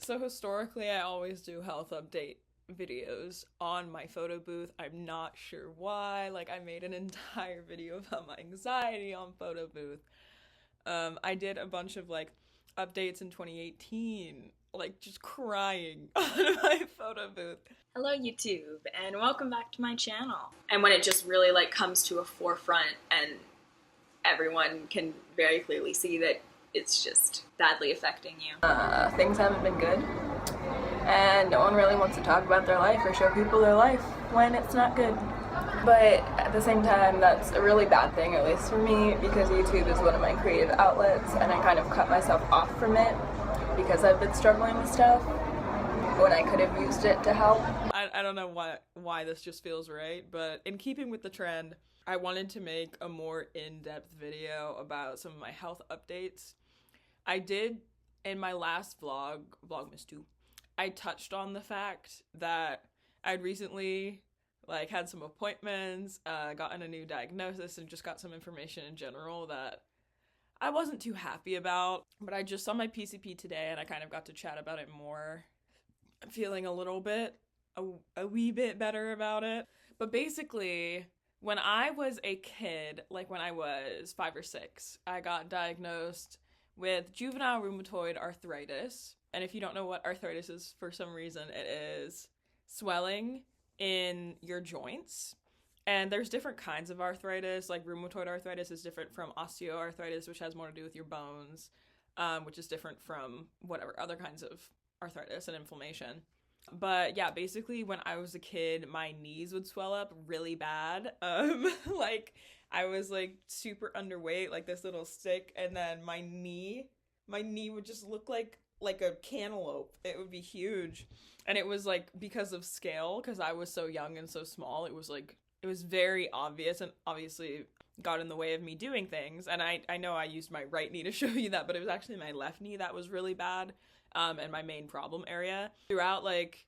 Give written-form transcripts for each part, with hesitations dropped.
So historically, I always do health update videos on my photo booth. I'm not sure why. Like, I made an entire video about my anxiety on photo booth. I did a bunch of like updates in 2018, like just crying on my photo booth. Hello YouTube, and welcome back to my channel. And when it just really like comes to a forefront and everyone can very clearly see that it's just badly affecting you. Things haven't been good, and no one really wants to talk about their life or show people their life when it's not good. But at the same time, that's a really bad thing, at least for me, because YouTube is one of my creative outlets, and I kind of cut myself off from it because I've been struggling with stuff when I could have used it to help. I don't know why this just feels right, but in keeping with the trend, I wanted to make a more in-depth video about some of my health updates. I did, in my last vlog, Vlogmas 2, I touched on the fact that I'd recently had some appointments, gotten a new diagnosis, and just got some information in general that I wasn't too happy about. But I just saw my PCP today and I kind of got to chat about it more. I'm feeling a wee bit better about it. But basically, when I was a kid, like when I was 5 or 6, I got diagnosed with juvenile rheumatoid arthritis. And if you don't know what arthritis is, for some reason, it is swelling in your joints. And there's different kinds of arthritis. Like rheumatoid arthritis is different from osteoarthritis, which has more to do with your bones, which is different from whatever other kinds of arthritis and inflammation. But yeah, basically when I was a kid, my knees would swell up really bad. Like I was like super underweight, like this little stick, and then my knee would just look like a cantaloupe. It would be huge. And it was like because of scale, because I was so young and so small, it was very obvious, and obviously got in the way of me doing things. And I know I used my right knee to show you that, but it was actually my left knee that was really bad, and my main problem area. Throughout like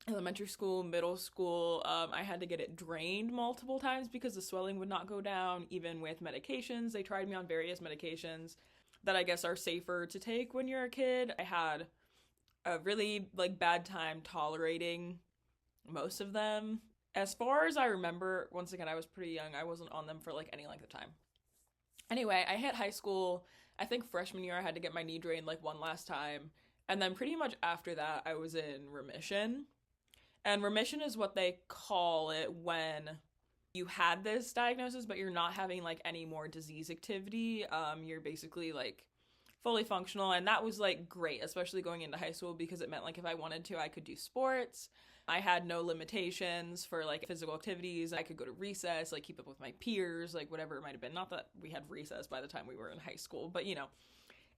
elementary school, middle school, I had to get it drained multiple times because the swelling would not go down, even with medications. They tried me on various medications that I guess are safer to take when you're a kid. I had a really bad time tolerating most of them. As far as I remember, once again, I was pretty young. I wasn't on them for any length of time. Anyway, I hit high school. I think freshman year I had to get my knee drained one last time. And then pretty much after that, I was in remission. And remission is what they call it when you had this diagnosis, but you're not having any more disease activity. You're basically fully functional. And that was great, especially going into high school, because it meant if I wanted to, I could do sports. I had no limitations for physical activities. I could go to recess, keep up with my peers, whatever it might have been. Not that we had recess by the time we were in high school, but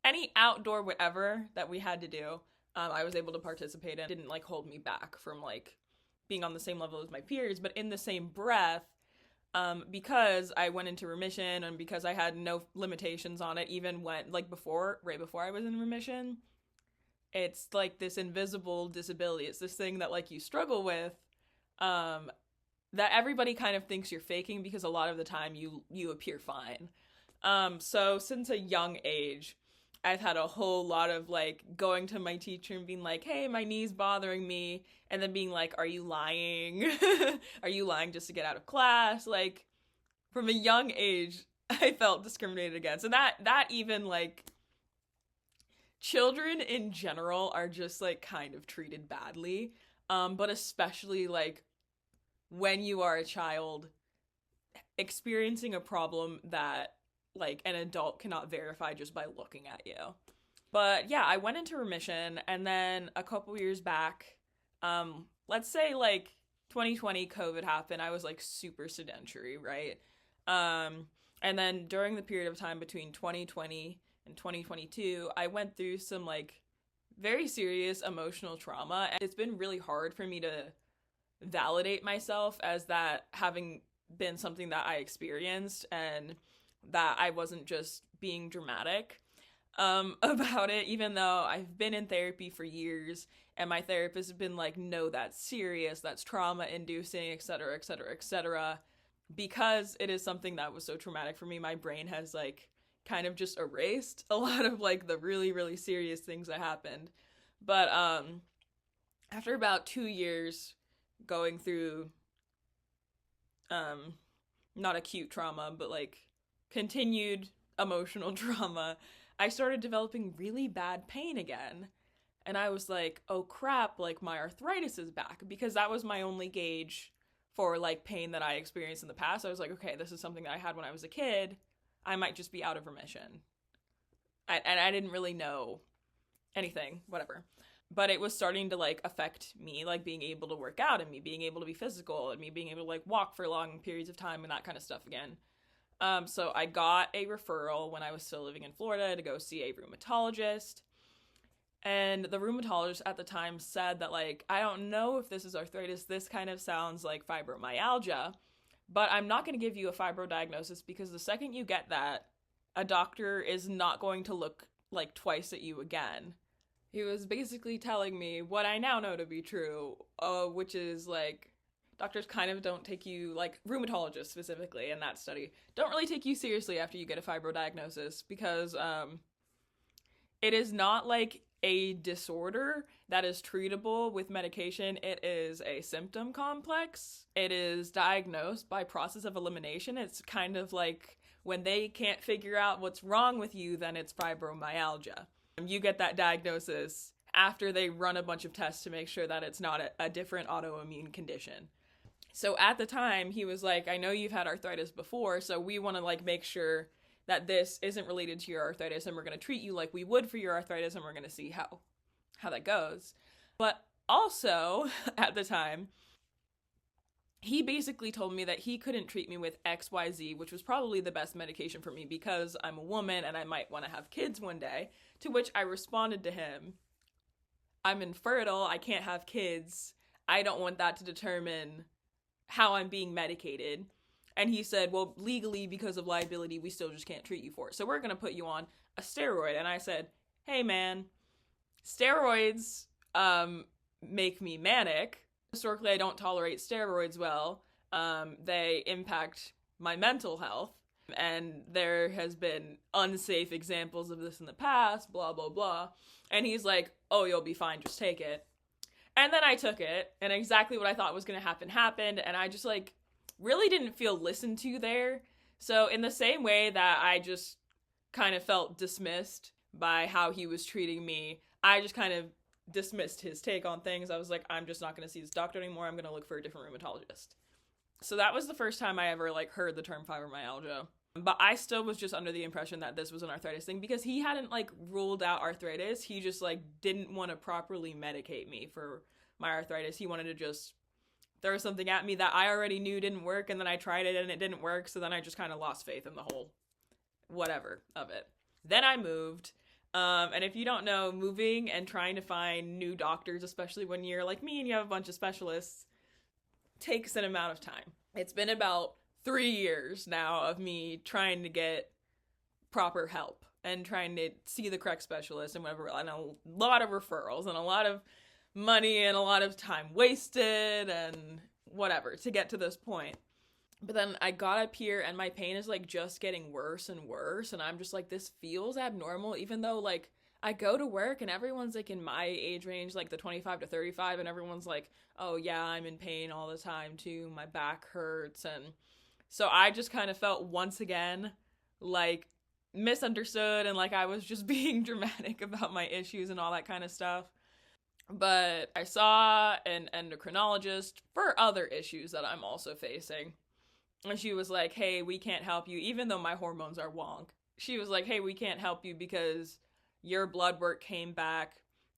any outdoor whatever that we had to do, I was able to participate in. It didn't hold me back from being on the same level as my peers. But in the same breath, because I went into remission and because I had no limitations on it, even when right before I was in remission, it's this invisible disability. It's this thing that you struggle with, that everybody kind of thinks you're faking, because a lot of the time you appear fine. So since a young age, I've had a whole lot of going to my teacher and being hey, my knee's bothering me, and then being are you lying? Are you lying just to get out of class? From a young age, I felt discriminated against. And that even children in general are just kind of treated badly, but especially when you are a child experiencing a problem that an adult cannot verify just by looking at you. But yeah, I went into remission, and then a couple years back, let's say 2020 COVID happened. I was super sedentary, right? And then during the period of time between 2020 and 2022, I went through some very serious emotional trauma, and it's been really hard for me to validate myself as that having been something that I experienced, and that I wasn't just being dramatic about it, even though I've been in therapy for years, and my therapist has been no, that's serious, that's trauma inducing, etc., etc., etc. Because it is something that was so traumatic for me, my brain has kind of just erased a lot of the really, really serious things that happened. But after about 2 years going through not acute trauma, but like continued emotional trauma, I started developing really bad pain again. And I was like, oh crap, like my arthritis is back, because that was my only gauge for like pain that I experienced in the past. I was like, okay, this is something that I had when I was a kid. I might just be out of remission. And I didn't really know anything, whatever. But it was starting to like affect me, like being able to work out and me being able to be physical and me being able to like walk for long periods of time and that kind of stuff again. So I got a referral when I was still living in Florida to go see a rheumatologist. And the rheumatologist at the time said that, like, I don't know if this is arthritis. This kind of sounds like fibromyalgia, but I'm not going to give you a fibro diagnosis because the second you get that, a doctor is not going to look like twice at you again. He was basically telling me what I now know to be true, which is like doctors kind of don't take you, like rheumatologists specifically in that study, don't really take you seriously after you get a fibro diagnosis because it is not like a disorder that is treatable with medication. It is a symptom complex. It is diagnosed by process of elimination. It's kind of like when they can't figure out what's wrong with you, then it's fibromyalgia. You get that diagnosis after they run a bunch of tests to make sure that it's not a different autoimmune condition. So at the time, he was like, I know you've had arthritis before, so we want to like make sure that this isn't related to your arthritis, and we're going to treat you like we would for your arthritis, and we're going to see how that goes. But also, at the time, he basically told me that he couldn't treat me with XYZ, which was probably the best medication for me because I'm a woman and I might want to have kids one day, to which I responded to him, I'm infertile, I can't have kids, I don't want that to determine how I'm being medicated. And he said, well, legally, because of liability, we still just can't treat you for it. So we're going to put you on a steroid. And I said, hey, man, steroids make me manic. Historically, I don't tolerate steroids well. They impact my mental health. And there has been unsafe examples of this in the past, blah, blah, blah. And he's like, oh, you'll be fine, just take it. And then I took it, and exactly what I thought was going to happen happened. And I just like really didn't feel listened to there. So in the same way that I just kind of felt dismissed by how he was treating me, I just kind of dismissed his take on things. I was like, I'm just not going to see this doctor anymore. I'm going to look for a different rheumatologist. So that was the first time I ever like heard the term fibromyalgia. But I still was just under the impression that this was an arthritis thing because he hadn't like ruled out arthritis. He just like didn't want to properly medicate me for my arthritis. He wanted to just throw something at me that I already knew didn't work, and then I tried it and it didn't work, so then I just kind of lost faith in the whole whatever of it. Then I moved, and if you don't know, moving and trying to find new doctors, especially when you're like me and you have a bunch of specialists, takes an amount of time. It's been about 3 years now of me trying to get proper help and trying to see the correct specialist and whatever, and a lot of referrals and a lot of money and a lot of time wasted and whatever to get to this point. But then I got up here and my pain is like just getting worse and worse, and I'm just like, this feels abnormal, even though like I go to work and everyone's like in my age range, like the 25 to 35, and everyone's like, oh yeah, I'm in pain all the time too, my back hurts. And so I just kind of felt once again like misunderstood and like I was just being dramatic about my issues and all that kind of stuff. But I saw an endocrinologist for other issues that I'm also facing. And she was like, hey, we can't help you, even though my hormones are wonk. She was like, hey, we can't help you because your blood work came back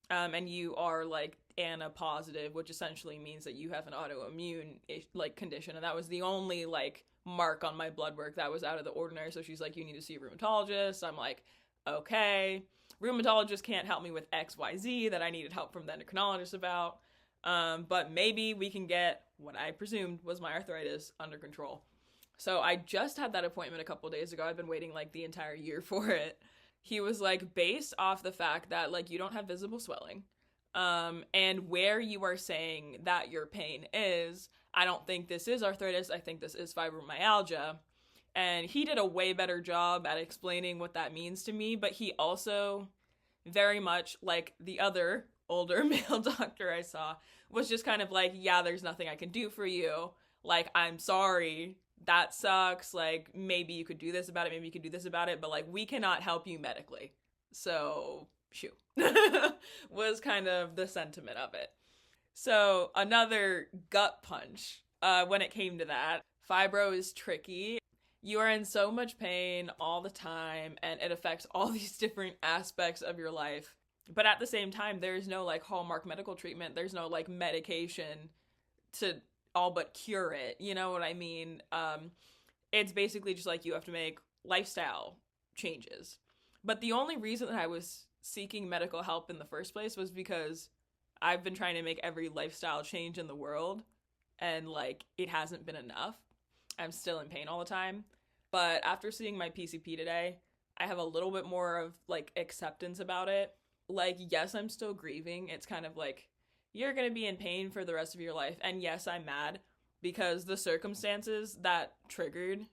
and you are like ANA positive, which essentially means that you have an autoimmune like condition. And that was the only like mark on my blood work that was out of the ordinary. So she's like, you need to see a rheumatologist. I'm like, okay. Rheumatologist can't help me with XYZ that I needed help from the endocrinologist about. But maybe we can get what I presumed was my arthritis under control. So I just had that appointment a couple days ago. I've been waiting like the entire year for it. He was like, based off the fact that like you don't have visible swelling, and where you are saying that your pain is, I don't think this is arthritis. I think this is fibromyalgia. And he did a way better job at explaining what that means to me, but he also very much like the other older male doctor I saw was just kind of like, yeah, there's nothing I can do for you. Like, I'm sorry, that sucks. Like, maybe you could do this about it, maybe you could do this about it, but like, we cannot help you medically. So, shoo. Was kind of the sentiment of it. So, another gut punch when it came to that. Fibro is tricky. You are in so much pain all the time, and it affects all these different aspects of your life. But at the same time, there's no like hallmark medical treatment. There's no like medication to all but cure it. You know what I mean? It's basically just like you have to make lifestyle changes. But the only reason that I was seeking medical help in the first place was because I've been trying to make every lifestyle change in the world, and like it hasn't been enough. I'm still in pain all the time. But after seeing my PCP today, I have a little bit more of like acceptance about it. Like, yes, I'm still grieving. It's kind of like, you're going to be in pain for the rest of your life. And yes, I'm mad because the circumstances that triggered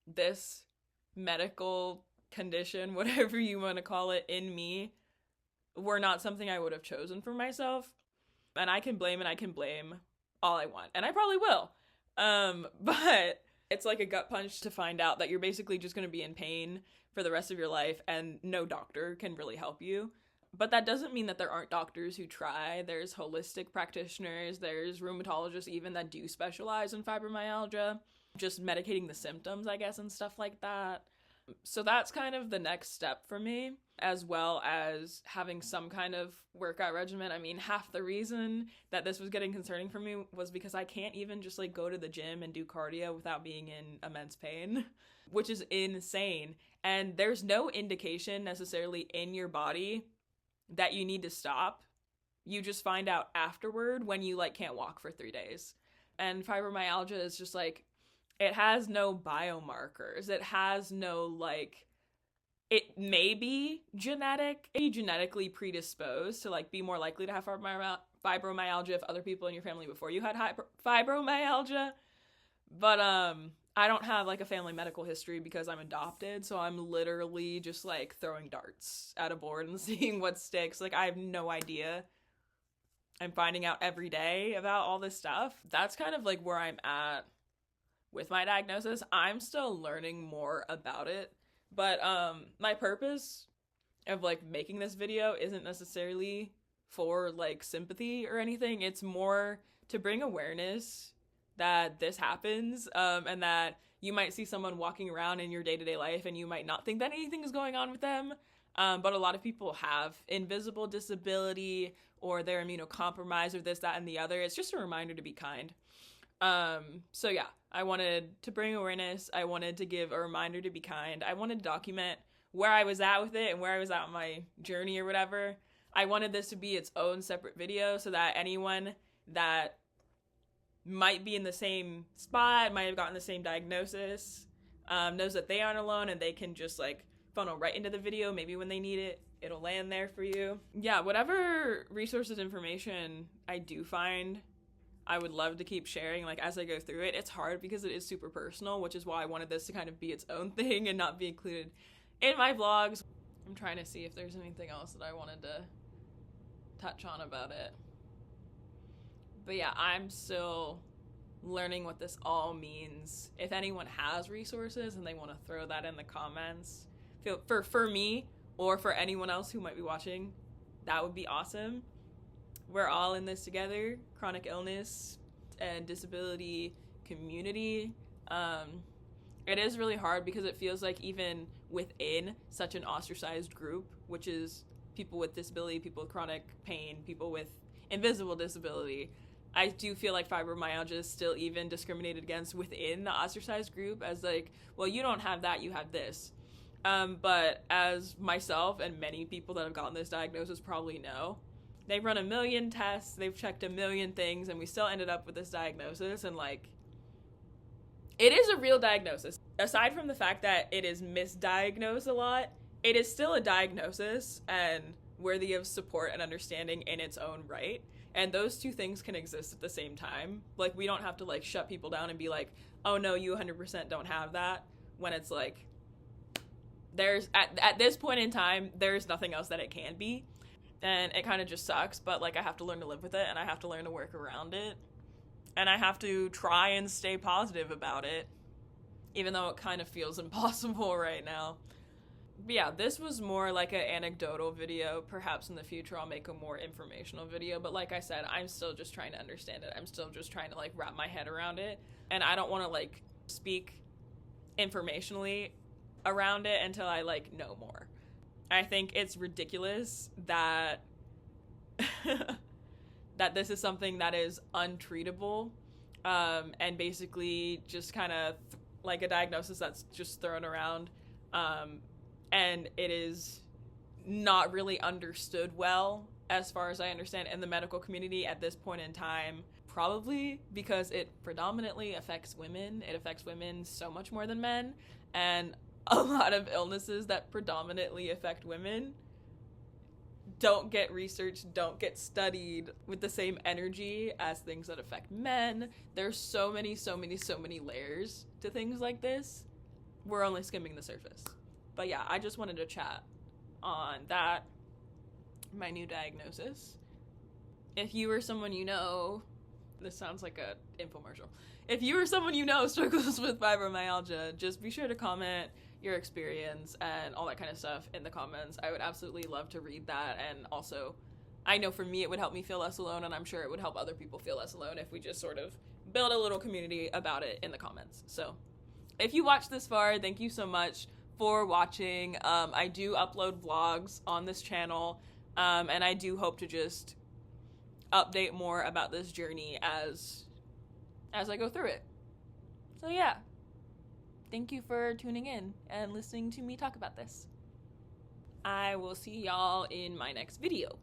this medical condition, whatever you want to call it, in me were not something I would have chosen for myself. And I can blame all I want. And I probably will. But it's like a gut punch to find out that you're basically just going to be in pain for the rest of your life and no doctor can really help you. But that doesn't mean that there aren't doctors who try. There's holistic practitioners, there's rheumatologists even that do specialize in fibromyalgia, just medicating the symptoms, I guess, and stuff like that. So that's kind of the next step for me, as well as having some kind of workout regimen. I mean, half the reason that this was getting concerning for me was because I can't even just like go to the gym and do cardio without being in immense pain, which is insane. And there's no indication necessarily in your body that you need to stop. You just find out afterward when you like can't walk for 3 days. And fibromyalgia is just like, it has no biomarkers. It has no like, it may be genetically predisposed to like be more likely to have fibromyalgia if other people in your family before you had fibromyalgia. But I don't have like a family medical history because I'm adopted, so I'm literally just like throwing darts at a board and seeing what sticks. Like, I have no idea. I'm finding out every day about all this stuff. That's kind of like where I'm at with my diagnosis. I'm still learning more about it, but my purpose of like making this video isn't necessarily for like sympathy or anything. It's more to bring awareness that this happens, and that you might see someone walking around in your day-to-day life and you might not think that anything is going on with them, but a lot of people have invisible disability or they're immunocompromised or this, that, and the other. It's just a reminder to be kind. So yeah, I wanted to bring awareness. I wanted to give a reminder to be kind. I wanted to document where I was at with it and where I was at in my journey or whatever. I wanted this to be its own separate video so that anyone that might be in the same spot, might have gotten the same diagnosis, knows that they aren't alone and they can just like funnel right into the video. Maybe when they need it, it'll land there for you. Yeah, whatever resources, information I do find, I would love to keep sharing like as I go through it. It's hard because it is super personal, which is why I wanted this to kind of be its own thing and not be included in my vlogs. I'm trying to see if there's anything else that I wanted to touch on about it. But yeah, I'm still learning what this all means. If anyone has resources and they want to throw that in the comments, for me or for anyone else who might be watching, that would be awesome. We're all in this together, chronic illness and disability community. It is really hard because it feels like even within such an ostracized group, which is people with disability, people with chronic pain, people with invisible disability, I do feel like fibromyalgia is still even discriminated against within the ostracized group as like, well, you don't have that, you have this. But as myself and many people that have gotten this diagnosis probably know, they've run 1 million tests, they've checked 1 million things, and we still ended up with this diagnosis. And like, it is a real diagnosis. Aside from the fact that it is misdiagnosed a lot, it is still a diagnosis and worthy of support and understanding in its own right. And those two things can exist at the same time. Like, we don't have to like shut people down and be like, oh no, you 100% don't have that, when it's like, there's at this point in time, there's nothing else that it can be. And it kind of just sucks, but like I have to learn to live with it, and I have to learn to work around it. And I have to try and stay positive about it, even though it kind of feels impossible right now. But yeah, this was more like an anecdotal video. Perhaps in the future I'll make a more informational video, but like I said, I'm still just trying to understand it. I'm still just trying to like wrap my head around it, and I don't want to like speak informationally around it until I like know more. I think it's ridiculous that that this is something that is untreatable, and basically just kind of like a diagnosis that's just thrown around, and it is not really understood well, as far as I understand, in the medical community at this point in time, probably because it predominantly affects women. It affects women so much more than men, and a lot of illnesses that predominantly affect women don't get researched, don't get studied with the same energy as things that affect men. There's so many layers to things like this. We're only skimming the surface. But yeah, I just wanted to chat on that, my new diagnosis. If you or someone you know, this sounds like a infomercial. If you or someone you know struggles with fibromyalgia, just be sure to comment your experience and all that kind of stuff in the comments. I would absolutely love to read that, and also I know for me it would help me feel less alone, and I'm sure it would help other people feel less alone if we just sort of build a little community about it in the comments. So if you watched this far, thank you so much for watching. I do upload vlogs on this channel, and I do hope to just update more about this journey as I go through it. So yeah, thank you for tuning in and listening to me talk about this. I will see y'all in my next video.